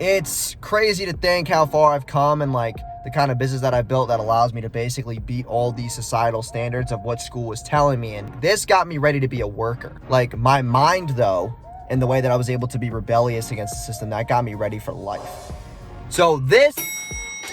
It's crazy to think how far I've come and like the kind of business that I've built that allows me to basically beat all these societal standards of what school was telling me. And this got me ready to be a worker. Like my mind though, and the way that I was able to be rebellious against the system, that got me ready for life. So this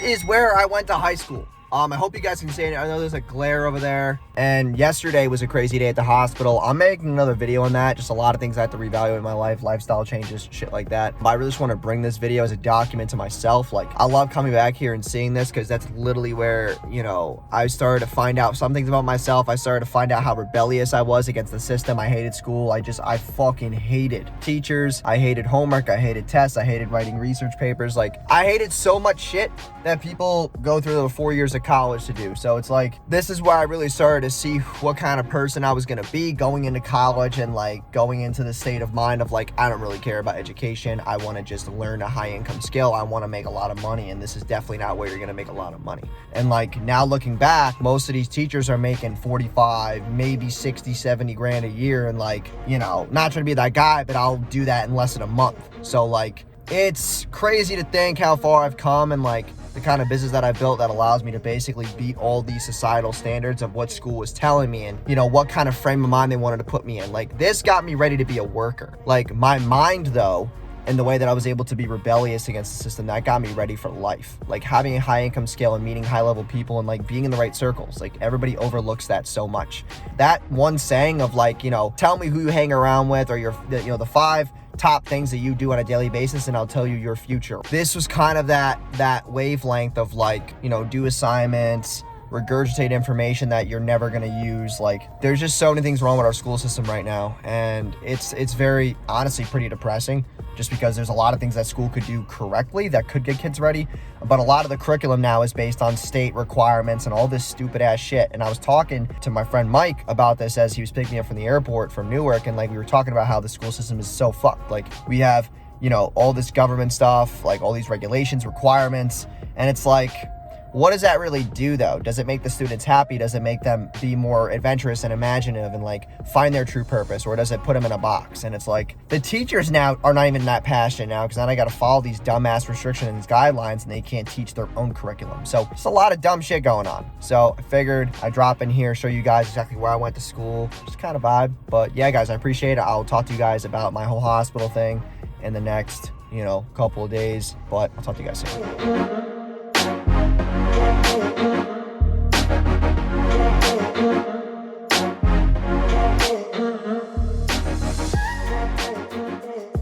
is where I went to high school. I hope you guys can see it. I know there's a glare over there. And yesterday was a crazy day at the hospital. I'm making another video on that. Just a lot of things I have to reevaluate in my life, lifestyle changes, shit like that. But I really just want to bring this video as a document to myself. Like, I love coming back here and seeing this because that's literally where, you know, I started to find out some things about myself. I started to find out how rebellious I was against the system. I hated school. I fucking hated teachers. I hated homework. I hated tests. I hated writing research papers. Like, I hated so much shit that people go through the 4 years of college to do. So it's like, this is where I really started to see what kind of person I was going to be going into college and like going into the state of mind of like, I don't really care about education. I want to just learn a high income skill. I want to make a lot of money. And this is definitely not where you're going to make a lot of money. And like now looking back, most of these teachers are making 45, maybe 60, 70 grand a year. And like, you know, not trying to be that guy, but I'll do that in less than a month. So like, it's crazy to think how far I've come and like the kind of business that I built that allows me to basically beat all these societal standards of what school was telling me and, you know, what kind of frame of mind they wanted to put me in. Like, this got me ready to be a worker. Like, my mind, though, and the way that I was able to be rebellious against the system, that got me ready for life. Like, having a high income scale and meeting high level people and like being in the right circles. Like, everybody overlooks that so much. That one saying of like, you know, tell me who you hang around with, or the 5 top things that you do on a daily basis and I'll tell you your future. This was kind of that wavelength of like, you know, do assignments, regurgitate information that you're never going to use. Like, there's just so many things wrong with our school system right now, and it's very honestly pretty depressing, just because there's a lot of things that school could do correctly that could get kids ready, but a lot of the curriculum now is based on state requirements and all this stupid ass shit. And I was talking to my friend Mike about this as he was picking me up from the airport from Newark, and like we were talking about how the school system is so fucked. Like, we have, you know, all this government stuff, like all these regulations, requirements, and it's like, what does that really do though? Does it make the students happy? Does it make them be more adventurous and imaginative and like find their true purpose? Or does it put them in a box? And it's like, the teachers now are not even that passionate now, because now they got to follow these dumbass restrictions and these guidelines, and they can't teach their own curriculum. So it's a lot of dumb shit going on. So I figured I'd drop in here, show you guys exactly where I went to school, just kind of vibe. But yeah, guys, I appreciate it. I'll talk to you guys about my whole hospital thing in the next, you know, couple of days, but I'll talk to you guys soon.